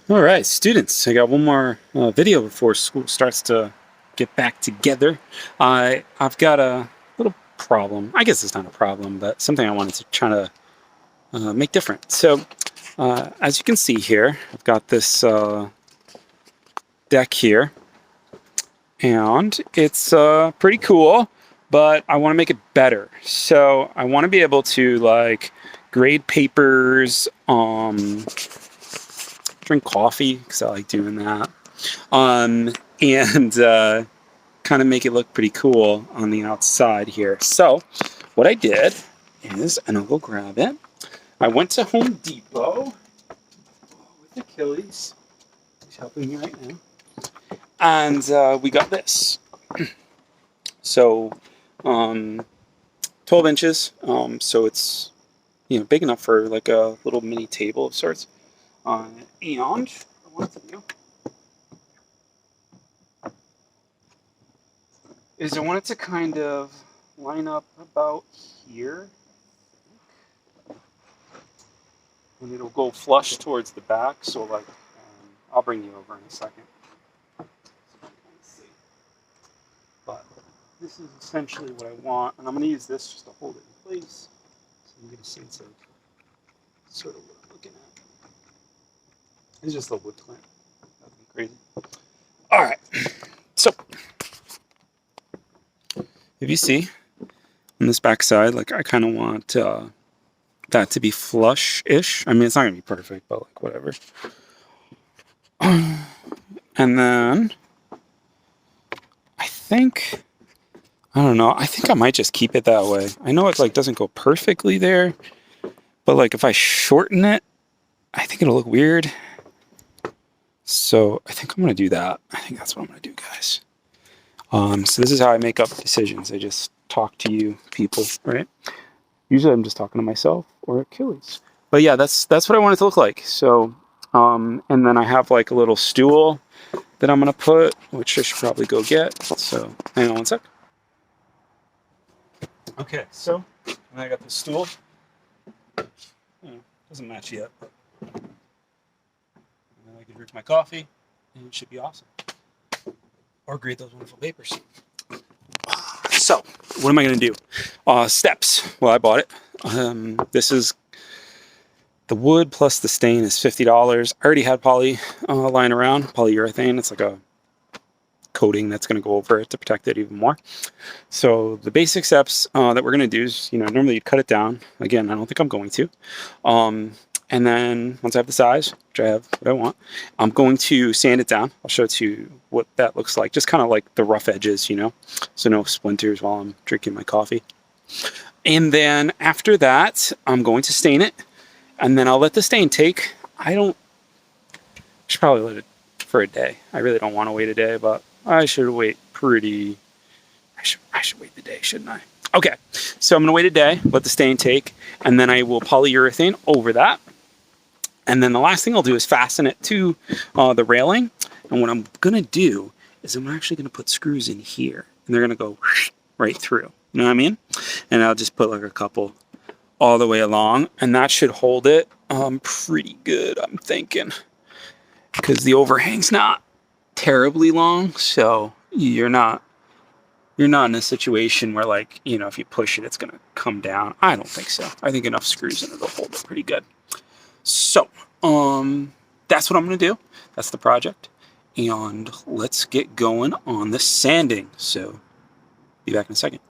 All right, students, I got one more video before school starts to get back together. I've got a little problem. I guess it's not a problem, but something I wanted to try to make different. So, as you can see here, I've got this deck here, and it's pretty cool, but I want to make it better. So I want to be able to like grade papers, drink coffee because I like doing that, and kind of make it look pretty cool on the outside here. So what I did is, and I'll go grab it, I went to Home Depot with Achilles. He's helping me right now. And we got this. So 12 inches, so it's big enough for like a little mini table of sorts. And I wanted to do is I wanted to kind of line up about here, and it'll go flush towards the back. So like, I'll bring you over in a second. But this is essentially what I want, and I'm going to use this just to hold it in place, so you can get a sense of sort of what I'm looking at. It's just a wood clamp. That'd be crazy. All right. So if you see on this back side, like I kind of want that to be flush-ish. I mean, it's not going to be perfect, but like whatever. And then I don't know. I think I might just keep it that way. I know it like doesn't go perfectly there, but like if I shorten it, I think it'll look weird. So I think I'm going to do that. I think that's what I'm going to do, guys. So this is how I make up decisions. I just talk to you people, right? Usually I'm just talking to myself or Achilles. But yeah, that's what I want it to look like. So, and then I have like a little stool that I'm going to put, which I should probably go get. So hang on one sec. Okay, so I got the stool. Doesn't match yet. And then I can drink my coffee, and it should be awesome. Or grade those wonderful papers. So, what am I going to do? Steps. Well, I bought it. This is the wood plus the stain is $50. I already had poly lying around, polyurethane. It's like a coating that's going to go over it to protect it even more. So the basic steps that we're going to do is, normally you'd cut it down. Again, I don't think I'm going to. And then once I have the size, which I have what I want, I'm going to sand it down. I'll show it to you what that looks like. Just kind of like the rough edges, so no splinters while I'm drinking my coffee. And then after that, I'm going to stain it. And then I'll let the stain take. I should probably let it for a day. I really don't want to wait a day, but I should wait I should wait the day, shouldn't I? Okay, so I'm going to wait a day, let the stain take, and then I will polyurethane over that. And then the last thing I'll do is fasten it to the railing. And what I'm going to do is I'm actually going to put screws in here, and they're going to go right through. You know what I mean? And I'll just put like a couple all the way along, and that should hold it pretty good, I'm thinking, because the overhang's not terribly long, so you're not in a situation where, like, if you push it, it's going to come down. I don't think so. I think enough screws in it will hold it pretty good. So, that's what I'm going to do. That's the project. And let's get going on the sanding. So, be back in a second.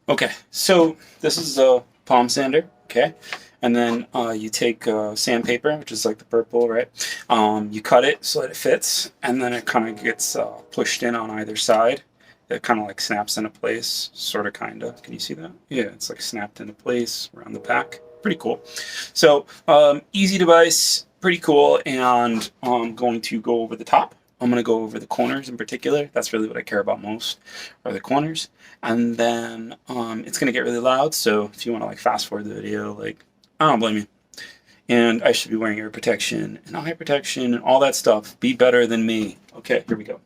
Okay, so this is a palm sander, okay? And then you take sandpaper, which is like the purple, right? You cut it so that it fits, and then it kind of gets pushed in on either side. It kind of like snaps into place, sort of, kind of. Can you see that? Yeah, it's like snapped into place around the back. Pretty cool. So easy device, pretty cool, and I'm going to go over the top. I'm going to go over the corners in particular. That's really what I care about most, are the corners. And then it's going to get really loud, so if you want to like fast forward the video, like, I don't blame you. And I should be wearing ear protection and eye protection and all that stuff. Be better than me. Okay, here we go.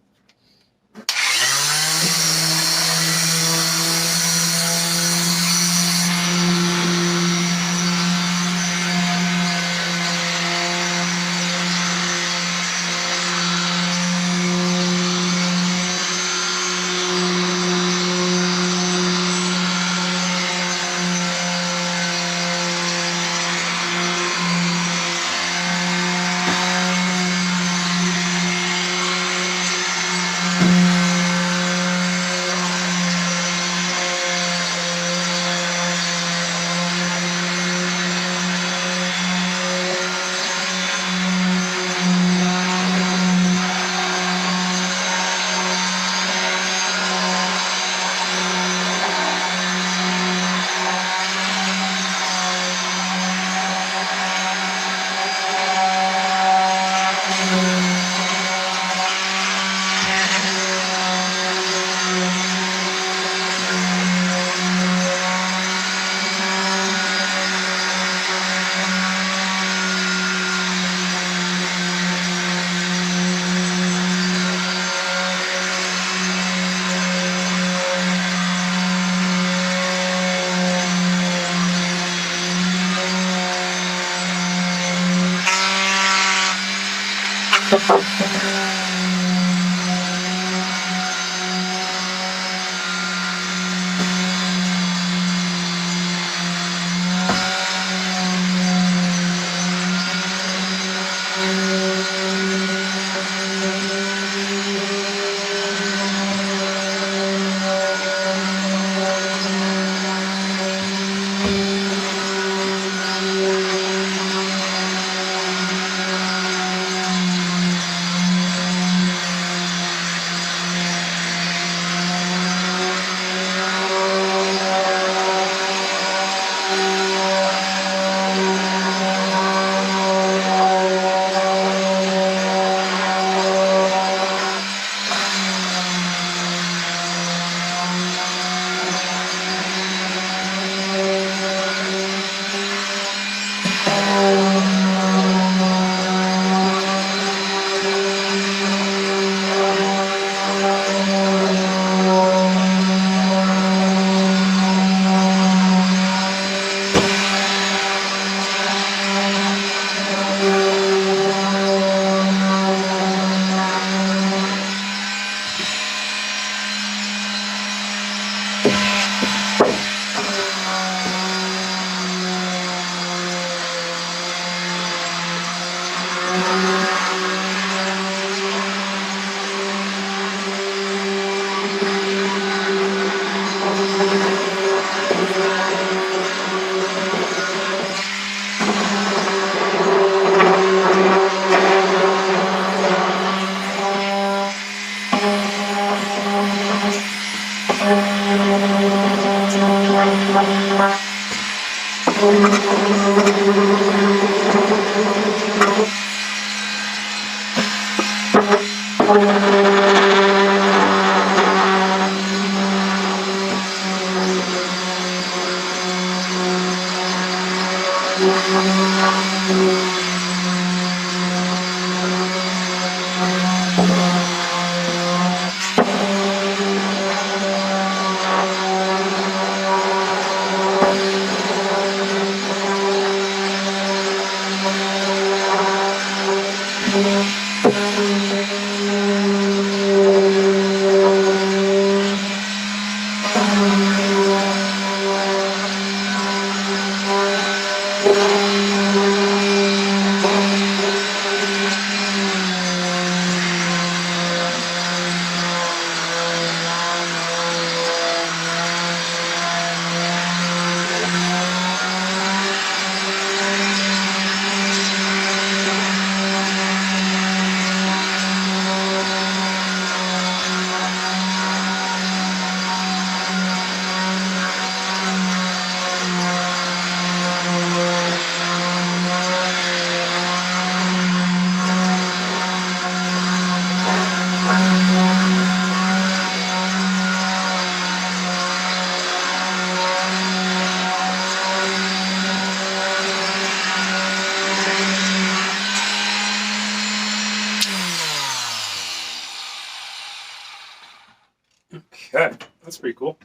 Okay, that's pretty cool.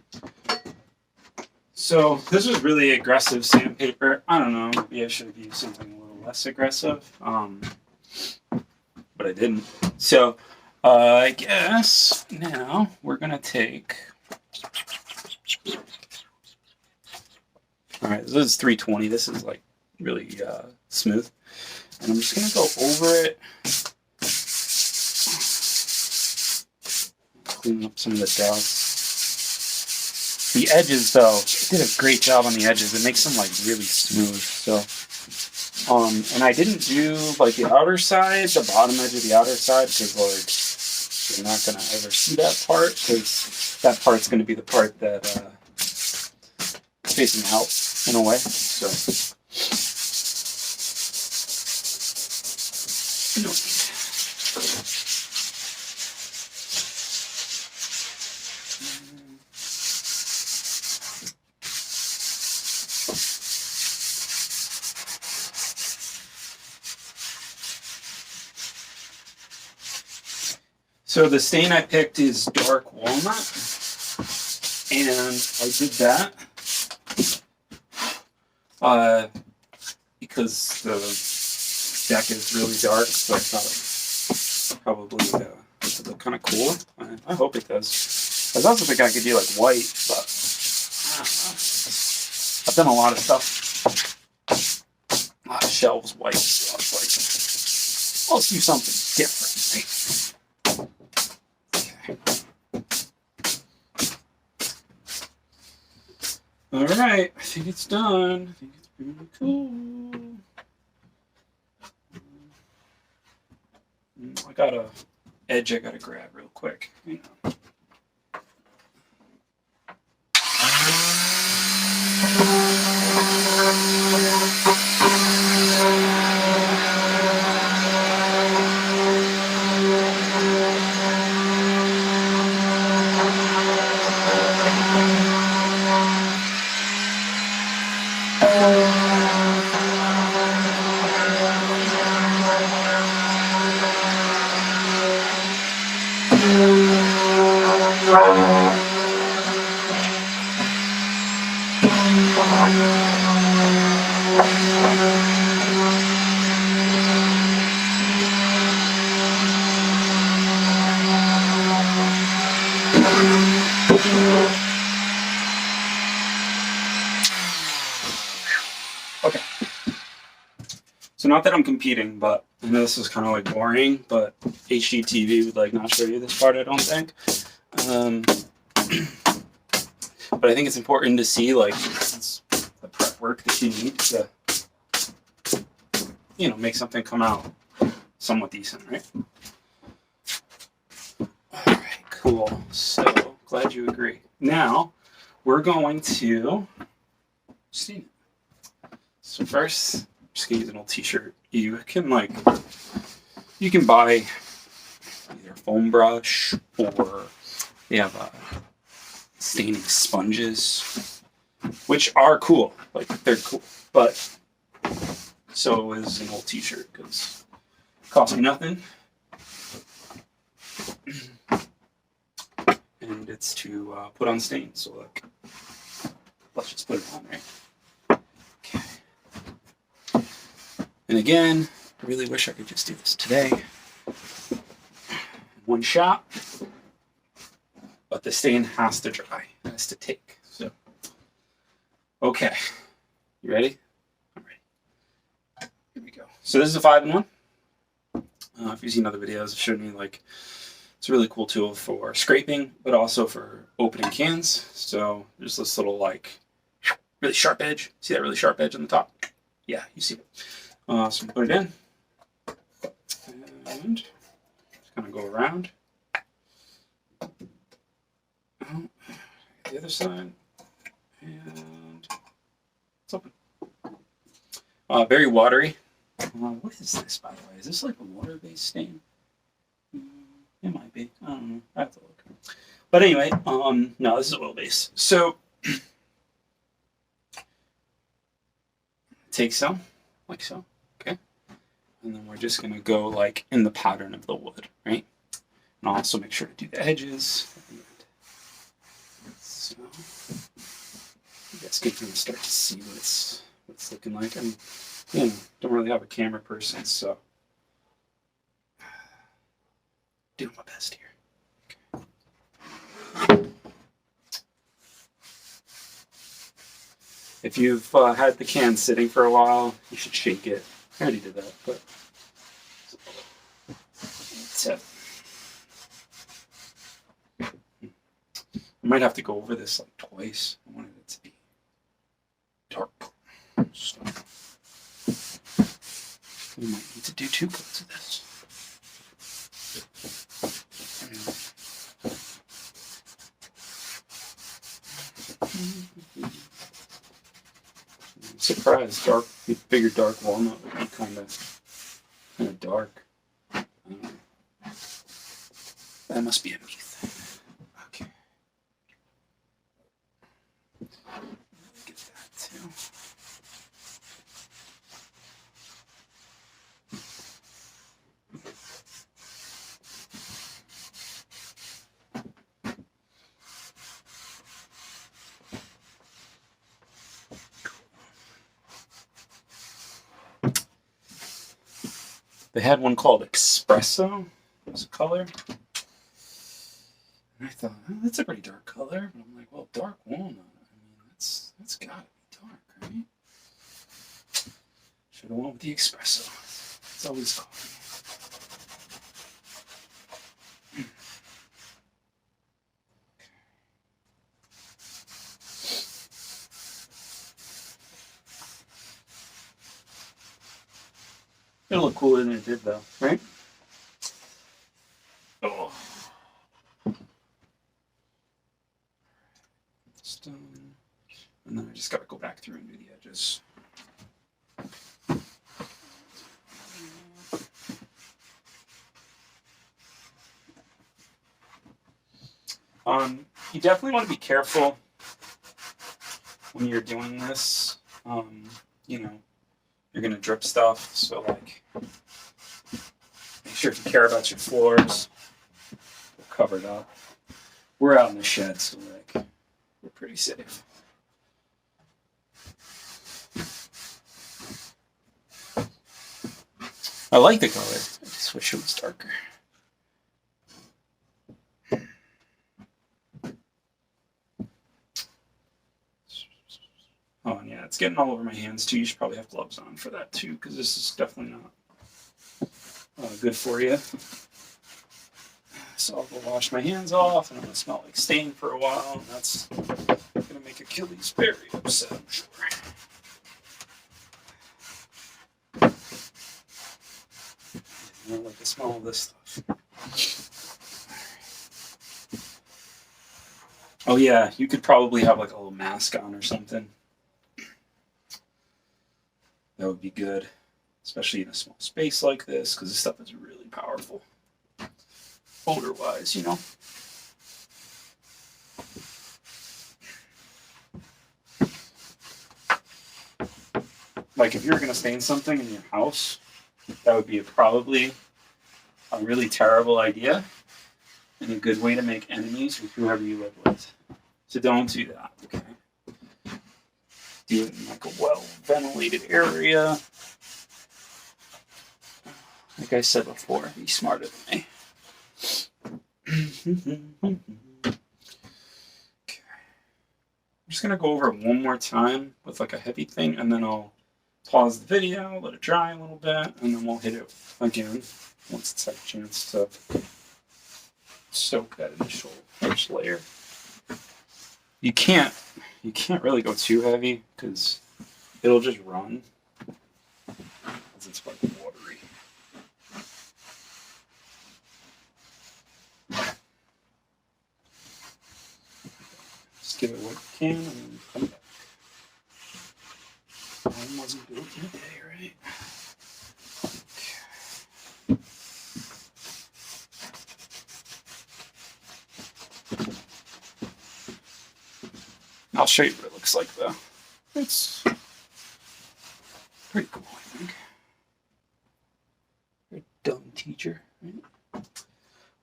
So this was really aggressive sandpaper. I don't know, maybe I should have used something a little less aggressive, but I didn't. So I guess now we're gonna take. All right, this is 320. This is like really smooth, and I'm just gonna go over it, clean up some of the dust. The edges, though, it did a great job on the edges. It makes them like really smooth. So, and I didn't do like the outer side, the bottom edge of the outer side, because like you're not gonna ever see that part, because that part's gonna be the part that is facing out in a way. So, no. So the stain I picked is dark walnut, and I did that because the deck is really dark, so I thought probably look kind of cool. I hope it does. I was also thinking I could do like white, but I don't know. I've done a lot of stuff. A lot of shelves white, so I was like, let's do something different. Okay. Alright, I think it's done. I think it's pretty cool. I got a edge I gotta grab real quick. Hang on. Okay. So not that I'm competing, but I know this is kind of like boring, but HDTV would like not show you this part, I don't think. But I think it's important to see like the prep work that you need to, you know, make something come out somewhat decent, right? All right, cool. So glad you agree. Now we're going to see it. So first, I'm just gonna use an old T-shirt. You can buy either a foam brush or they have staining sponges, which are cool. Like they're cool, but so is an old T-shirt because it costs me nothing, and it's to put on stains. So look, let's just put it on right. Okay. And again, I really wish I could just do this today. One shot, but the stain has to dry. It has to take. So, okay, you ready? I'm ready. Here we go. So this is a 5-in-1. If you've seen other videos, I've shown you like it's a really cool tool for scraping, but also for opening cans. So there's this little like really sharp edge. See that really sharp edge on the top? Yeah, you see it. So put it in, and just kind of go around. The other side, and it's open. Very watery. What is this, by the way? Is this like a water-based stain? It might be. I don't know. I have to look. But anyway, no, this is oil-based. So take some, like so. Okay, and then we're just gonna go like in the pattern of the wood, right? And I'll also make sure to do the edges at the end. So you guys can kind of start to see what it's looking like. I mean, you know, don't really have a camera person, so doing my best here. Okay. If you've had the can sitting for a while, you should shake it. I already did that, but that's it. I might have to go over this like twice. I wanted it to be dark. So we might need to do 2 coats of this. I'm surprised you figured dark walnut would be kind of dark. That must be a me thing. Okay. Get that too. They had one called Espresso. There's a color. And I thought, oh, that's a pretty dark color. But I'm like, well, dark walnut. I mean, that's gotta be dark, right? Should have went with the espresso. It's always coffee. It'll look cooler than it did, though, right? Oh. It's done. And then I just gotta go back through and do the edges. You definitely want to be careful when you're doing this. You know, you're gonna drip stuff, so like, make sure if you care about your floors, they're covered up. We're out in the shed, so like, we're pretty safe. I like the color. I just wish it was darker. Oh, and yeah, it's getting all over my hands too. You should probably have gloves on for that too, because this is definitely not good for you. So I'll go wash my hands off, and I'm gonna smell like stain for a while, and that's gonna make Achilles very upset, I'm sure. I don't like the smell of this stuff. Oh yeah, you could probably have like a little mask on or something. That would be good, especially in a small space like this, because this stuff is really powerful, odor-wise, you know. Like if you were going to stain something in your house, that would be probably a really terrible idea and a good way to make enemies with whoever you live with. So don't do that, okay? Do it in like a well-ventilated area. Like I said before, be smarter than me. Okay. I'm just gonna go over it one more time with like a heavy thing, and then I'll pause the video, let it dry a little bit, and then we'll hit it again once it's had a chance to soak that initial first layer. You can't really go too heavy because it'll just run. It's like watery. Just give it what you can and then come back. One wasn't built in a day, right? I'll show you what it looks like though. It's pretty cool, I think. You're a dumb teacher, right?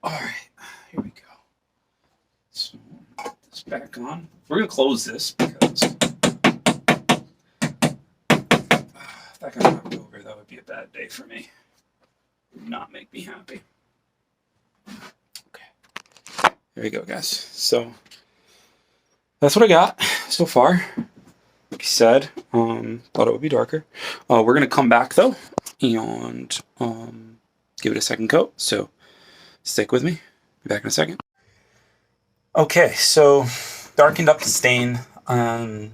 Alright, here we go. So, put this back on. We're going to close this because if that got knocked over, that would be a bad day for me. It would not make me happy. Okay. There we go, guys. So, that's what I got so far. Like I said, thought it would be darker. We're going to come back though and give it a second coat. So stick with me. Be back in a second. Okay, so darkened up the stain. I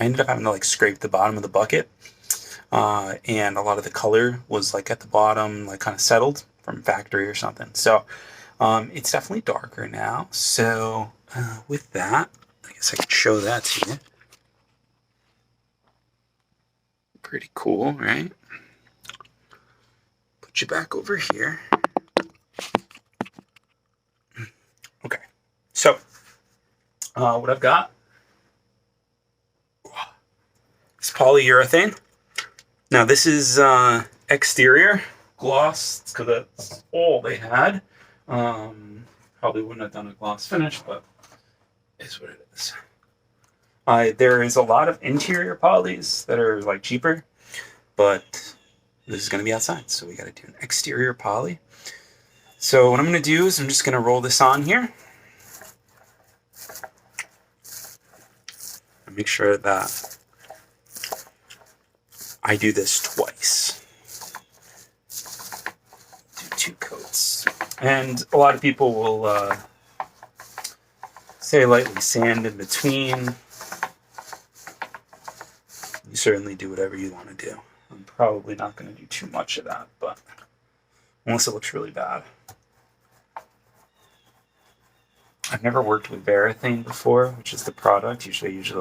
ended up having to like scrape the bottom of the bucket. And a lot of the color was like at the bottom, like kind of settled from factory or something. So it's definitely darker now. So with that, I guess I could show that to you. Pretty cool, right? Put you back over here. Okay, so what I've got is polyurethane. Now this is exterior gloss because that's all they had. Probably wouldn't have done a gloss finish, but it's what it is. There is a lot of interior polys that are like cheaper, but this is going to be outside, so we got to do an exterior poly. So what I'm going to do is I'm just going to roll this on here. And make sure that I do this twice. Do 2 coats. And a lot of people will say lightly sand in between. You certainly do whatever you want to do. I'm probably not going to do too much of that, but unless it looks really bad. I've never worked with Varathane before, which is the product. Usually I use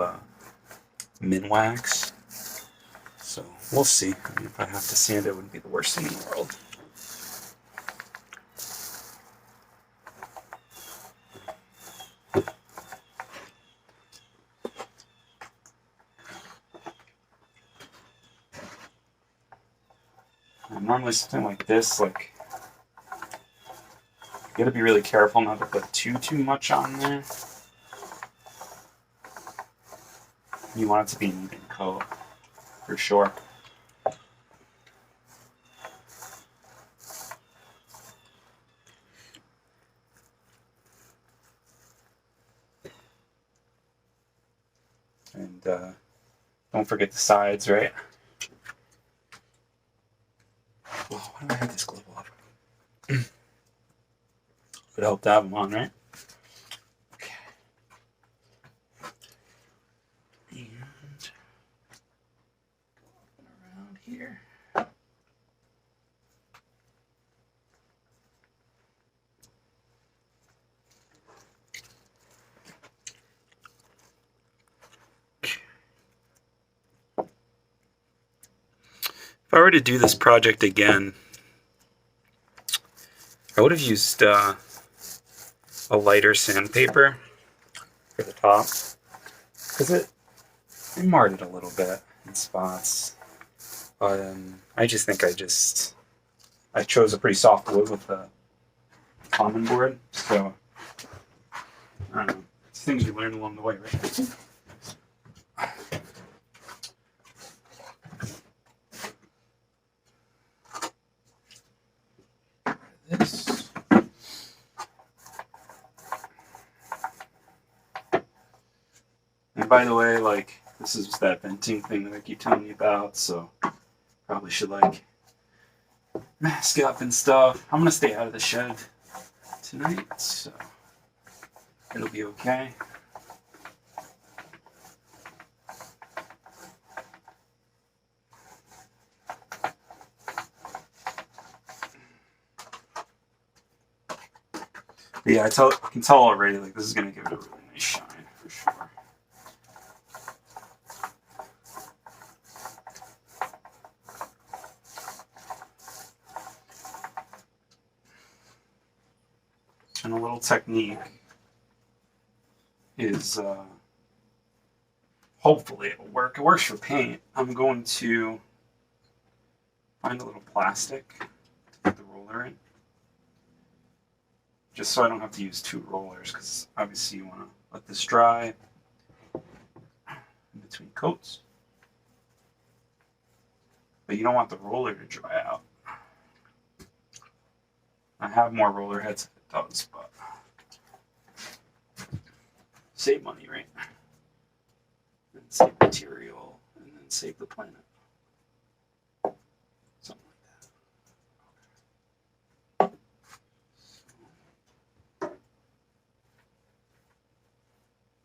Minwax. So we'll see. I mean, if I have to sand it, it wouldn't be the worst thing in the world. And normally something like this, like, you gotta be really careful not to put too much on there. You want it to be an even coat, for sure. And don't forget the sides, right? Oh, why do I have this glove off? Would help to have them on, right? Okay. And around here. If I were to do this project again, I would have used a lighter sandpaper for the top, because it marred it a little bit in spots. But I just think I chose a pretty soft wood with the common board, so I don't know. It's things you learn along the way, right? This. And by the way, like, this is that venting thing that I keep telling you about, so probably should, like, mask up and stuff. I'm gonna stay out of the shed tonight, so it'll be okay. But yeah, I can tell already, like, this is gonna give it a really nice shine, for sure. And a little technique is, hopefully it'll work. It works for paint. I'm going to find a little plastic to put the roller in, just so I don't have to use 2 rollers, because obviously you want to let this dry in between coats, but you don't want the roller to dry out. I have more roller heads if it does, but save money, right? And save material, and then save the planet. Something like that.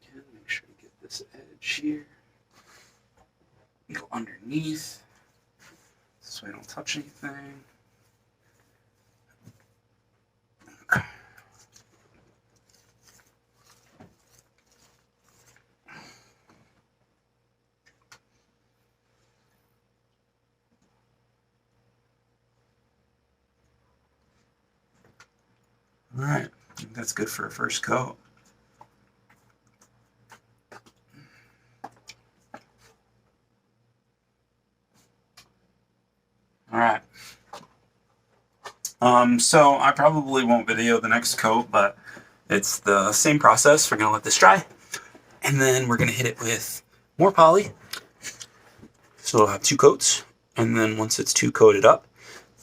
Again, make sure you get this edge here. Go underneath, so I don't touch anything. Okay. All right, I think that's good for a first coat. All right. So I probably won't video the next coat, but it's the same process. We're gonna let this dry, and then we're gonna hit it with more poly. So we'll have 2 coats, and then once it's 2 coated up,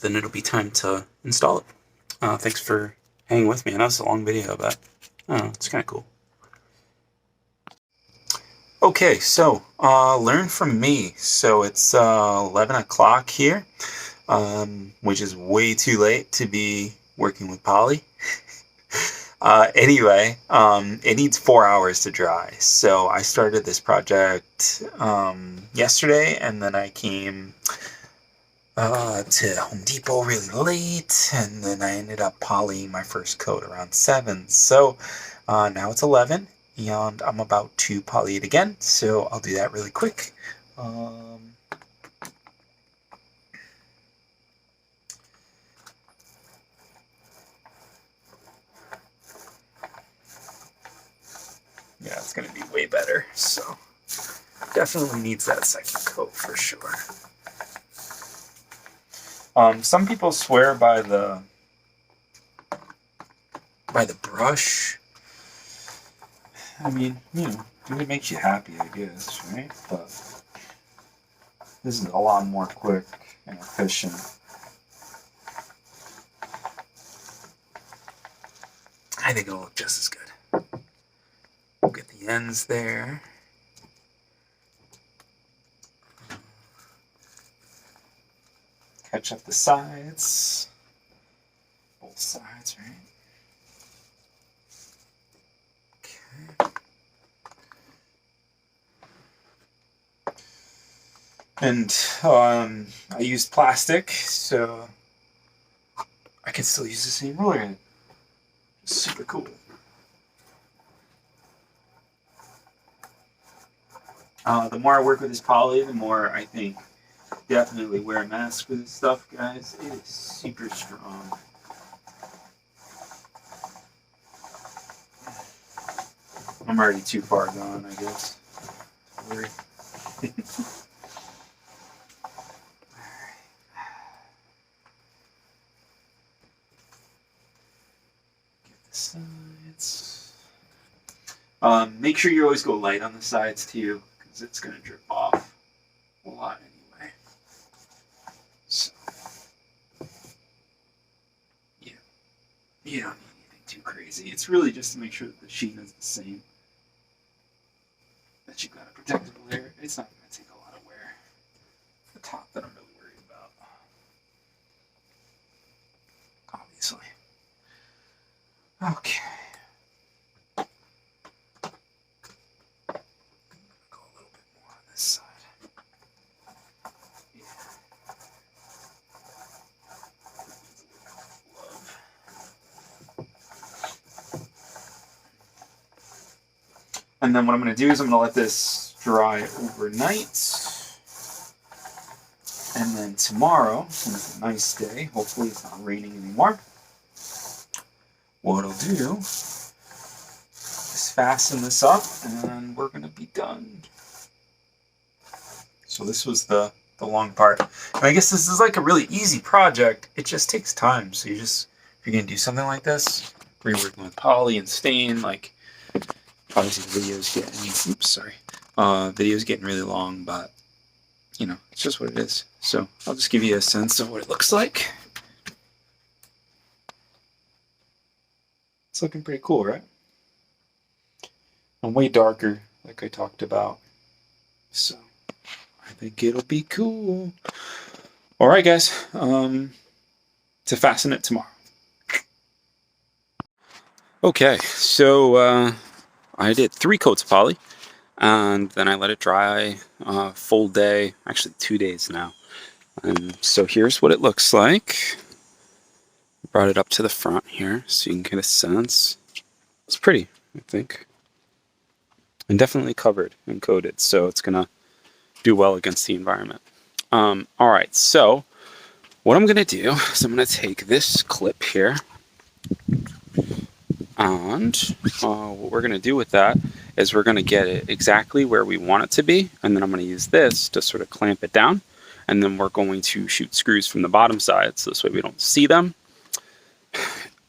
then it'll be time to install it. Thanks for hanging with me. I know it's a long video, but I don't know, it's kind of cool. Okay, so learn from me. So it's 11 o'clock here, which is way too late to be working with Polly. Anyway, it needs 4 hours to dry. So I started this project yesterday, and then I came to Home Depot really late, and then I ended up polying my first coat around 7. So now it's 11, and I'm about to poly it again, so I'll do that really quick. Yeah, it's going to be way better, so definitely needs that second coat for sure. Some people swear by the brush. I mean, you know, it makes you happy, I guess, right? But this is a lot more quick and efficient. I think it'll look just as good. We'll get the ends there. Catch up the sides. Both sides, right? Okay. And I used plastic, so I can still use the same roller head. Super cool. The more I work with this poly, the more I think definitely wear a mask for this stuff, guys. It is super strong. I'm already too far gone, I guess. Sorry. Get the sides. Make sure you always go light on the sides too, because it's going to drip off a lot anyway. So, yeah, you don't need anything too crazy. It's really just to make sure that the sheen is the same. That you've got a protectable layer. It's not going to take a lot of wear. It's the top that I'm really worried about. Obviously. Okay. Go a little bit more on this side. Yeah. And then what I'm going to do is I'm going to let this dry overnight. And then tomorrow, when it's a nice day, hopefully it's not raining anymore, what I'll do is fasten this up and we're going to be done. So this was the long part. And I guess this is like a really easy project. It just takes time. So if you're going to do something like this, where you're working with poly and stain, like obviously the video's getting really long, but you know, it's just what it is. So I'll just give you a sense of what it looks like. It's looking pretty cool, right? And way darker, like I talked about. So I think it'll be cool. All right, guys. To fasten it tomorrow. Okay, so I did 3 coats of poly, and then I let it dry full day, actually 2 days now. And so here's what it looks like. Brought it up to the front here so you can get a sense. It's pretty, I think. And definitely covered and coated, so it's gonna do well against the environment. Alright, so what I'm gonna do is I'm gonna take this clip here, and what we're gonna do with that is we're gonna get it exactly where we want it to be, and then I'm gonna use this to sort of clamp it down, and then we're going to shoot screws from the bottom side so this way we don't see them.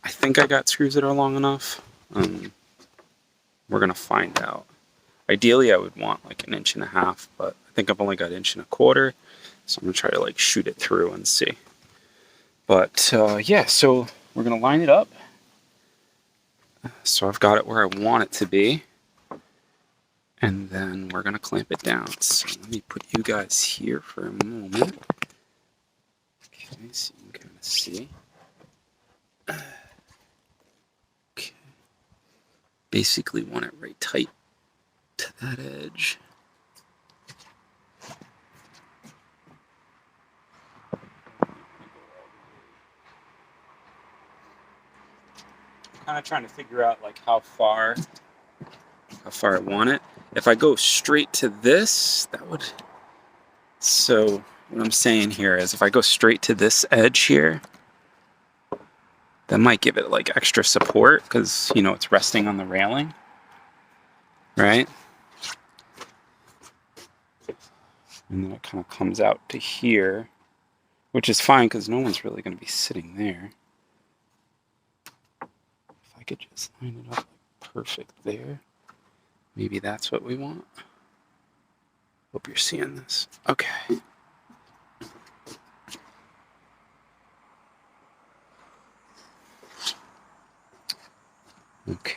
I think I got screws that are long enough. We're gonna find out. Ideally I would want like 1.5 inches, but I think I've only got 1.25 inches, so I'm gonna try to like shoot it through and see. But yeah, so we're going to line it up. So I've got it where I want it to be. And then we're going to clamp it down. So let me put you guys here for a moment. Okay, so you can kind of see. Okay. Basically want it right tight to that edge. I'm kind of trying to figure out like how far I want it. If I go straight to this, that would... So what I'm saying here is if I go straight to this edge here, that might give it like extra support because, you know, it's resting on the railing, right? And then it kind of comes out to here, which is fine because no one's really going to be sitting there. If I could just line it up like perfect there, maybe that's what we want. Hope you're seeing this. Okay. Okay.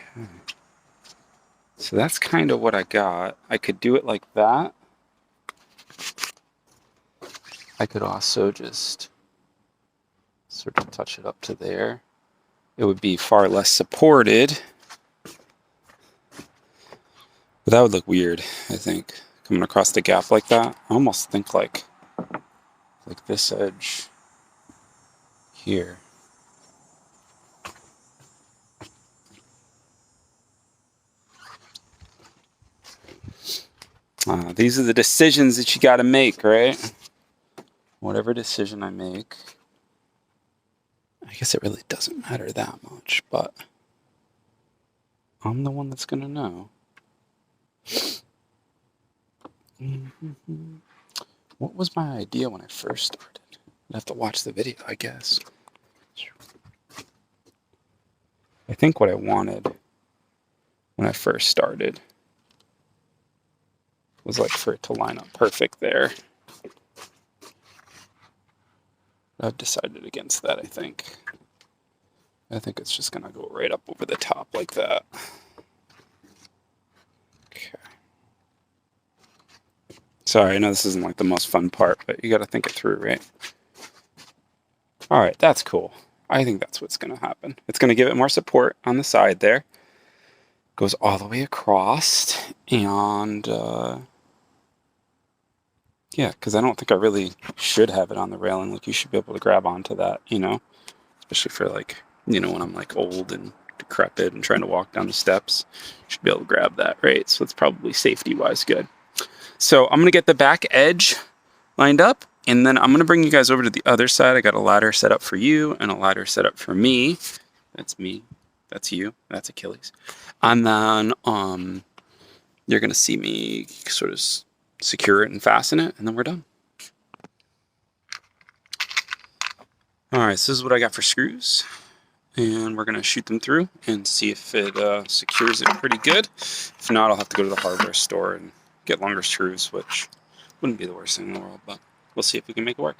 So that's kind of what I got. I could do it like that. I could also just sort of touch it up to there. It would be far less supported. But that would look weird, I think, coming across the gap like that. I almost think like this edge here. These are the decisions that you got to make, right? Whatever decision I make, I guess it really doesn't matter that much, but I'm the one that's going to know. What was my idea when I first started? I'd have to watch the video, I guess. I think what I wanted when I first started was like for it to line up perfect there. I've decided against that, I think. I think it's just gonna go right up over the top like that. Okay. Sorry, I know this isn't like the most fun part, but you gotta think it through, right? All right, that's cool. I think that's what's gonna happen. It's gonna give it more support on the side there. Goes all the way across, and yeah, because I don't think I really should have it on the railing. Like, you should be able to grab onto that, you know? Especially for, like, you know, when I'm, like, old and decrepit and trying to walk down the steps. You should be able to grab that, right? So it's probably safety-wise good. So I'm going to get the back edge lined up, and then I'm going to bring you guys over to the other side. I got a ladder set up for you and a ladder set up for me. That's me. That's you. That's Achilles. And then you're going to see me sort of secure it and fasten it, and then we're done. Alright, so this is what I got for screws, and we're going to shoot them through and see if it secures it pretty good. If not, I'll have to go to the hardware store and get longer screws, which wouldn't be the worst thing in the world, but we'll see if we can make it work.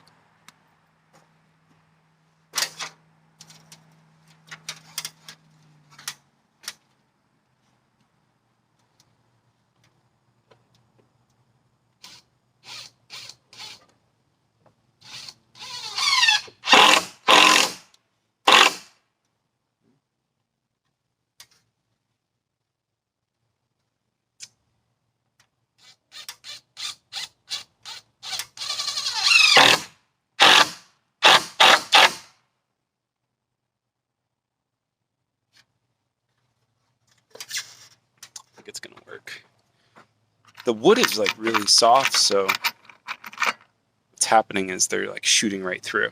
It's gonna work. The wood is like really soft, so what's happening is they're like shooting right through.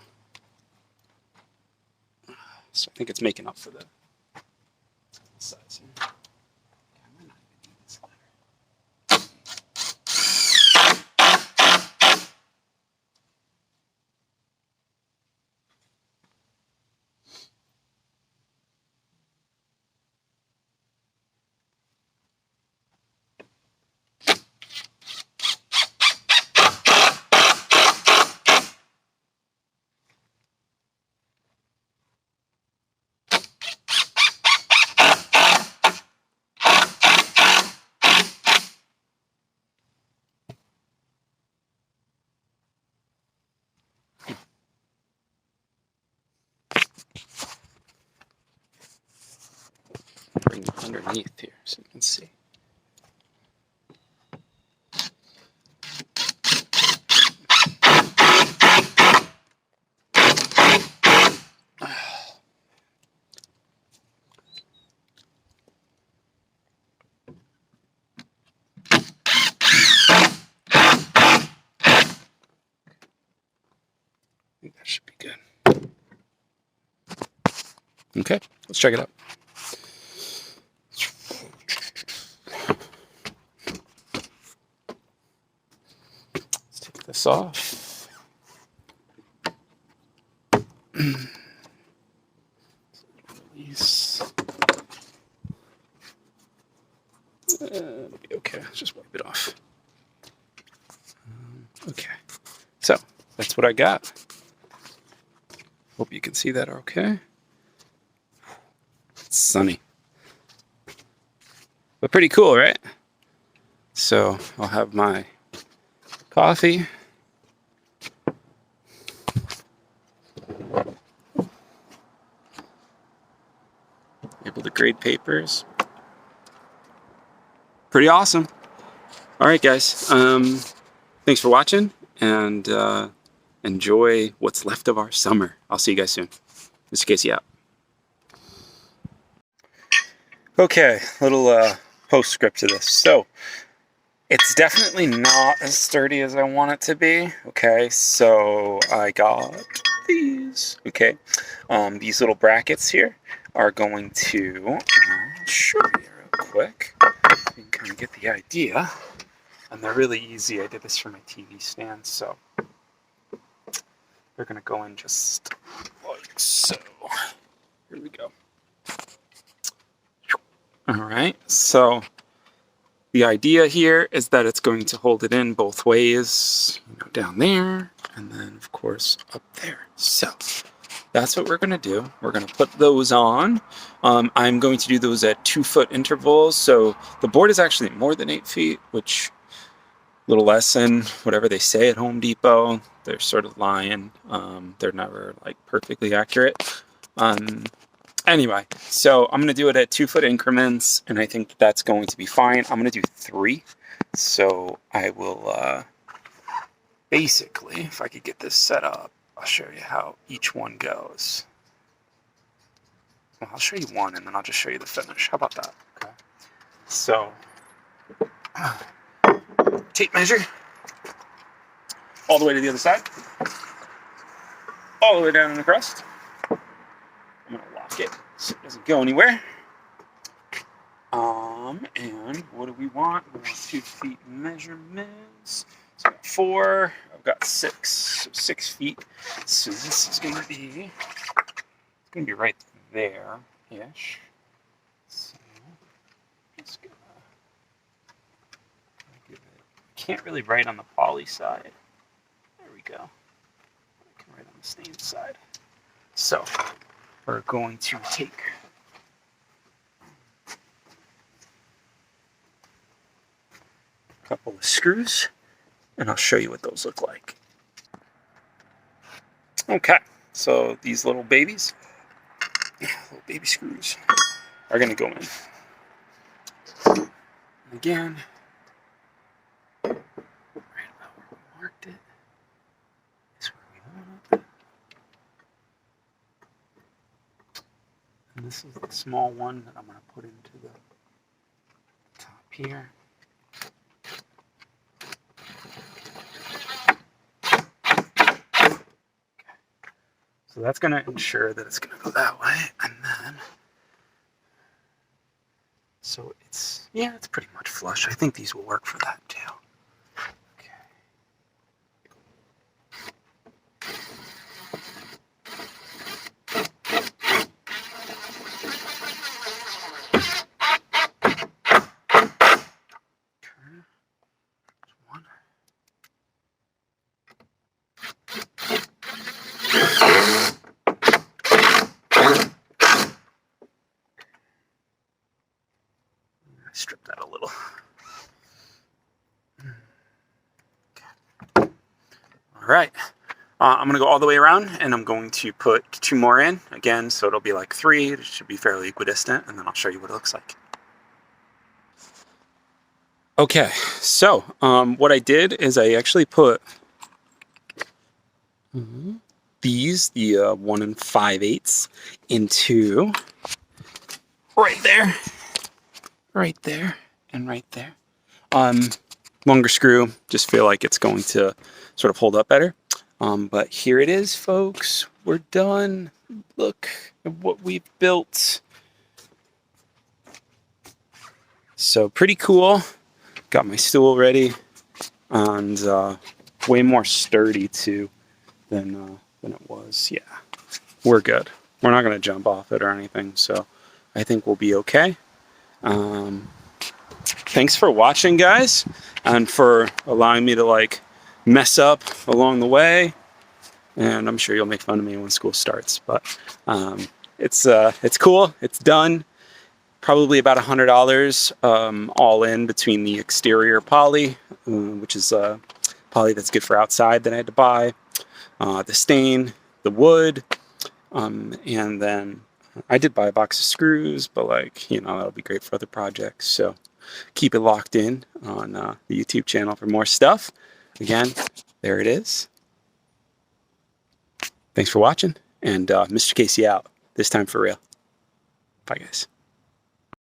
So I think it's making up for the size here. underneath here so you can see. I think that should be good. Okay, let's check it out. Let's take this off. Release. It'll be okay. Let's just wipe it off. Okay, so that's what I got. Hope you can see that okay. It's sunny. But pretty cool, right? So I'll have my coffee. Able to grade papers. Pretty awesome. All right, guys. Thanks for watching, and enjoy what's left of our summer. I'll see you guys soon. Mr. Casey out. Okay, little postscript to this. So, it's definitely not as sturdy as I want it to be. Okay, so I got these. Okay, these little brackets here are going to, I'll show you real quick. You can kind of get the idea. And they're really easy. I did this for my TV stand, so they're going to go in just like so. Here we go. All right, so the idea here is that it's going to hold it in both ways, down there, and then, of course, up there. So that's what we're going to do. We're going to put those on. I'm going to do those at 2-foot intervals. So the board is actually more than 8 feet, which a little less than whatever they say at Home Depot. They're sort of lying. They're never like perfectly accurate. Anyway, so I'm going to do it at 2-foot increments, and I think that's going to be fine. I'm going to do 3. So I will basically, if I could get this set up, I'll show you how each one goes. Well, I'll show you one, and then I'll just show you the finish. How about that? Okay. So, tape measure all the way to the other side, all the way down in the crust. I'm going to lock it so it doesn't go anywhere. And what do we want? We want 2 feet measurements. So I've got 4, I've got 6, so 6 feet. So this is going to be, it's going to be right there-ish. So just gonna give it, can't really write on the poly side. There we go. I can write on the stain side. So we're going to take a couple of screws, and I'll show you what those look like. Okay, so these little babies, little baby screws, are going to go in. And again, right about where we marked it is where we want it. And this is the small one that I'm going to put into the top here. So that's going to ensure that it's going to go that way, and then, so it's, yeah, it's pretty much flush. I think these will work for that too. Strip that a little. Okay. All right. I'm going to go all the way around, and I'm going to put 2 more in again, so it'll be like 3. It should be fairly equidistant, and then I'll show you what it looks like. Okay, so what I did is I actually put these, the 1 5/8, into right there, and right there. Longer screw, just feel like it's going to sort of hold up better. But here it is, folks. We're done. Look at what we've built. So pretty cool. Got my stool ready, and way more sturdy too than it was. Yeah, we're good. We're not gonna jump off it or anything, so I think we'll be okay. Thanks for watching, guys, and for allowing me to like mess up along the way. And I'm sure you'll make fun of me when school starts, but it's cool. It's done. Probably about $100 all in between the exterior poly, which is poly that's good for outside that I had to buy, the stain, the wood, and then I did buy a box of screws, but like, you know, that'll be great for other projects. So keep it locked in on the YouTube channel for more stuff. Again, there it is. Thanks for watching, and Mr. Casey out. This time for real. Bye, guys.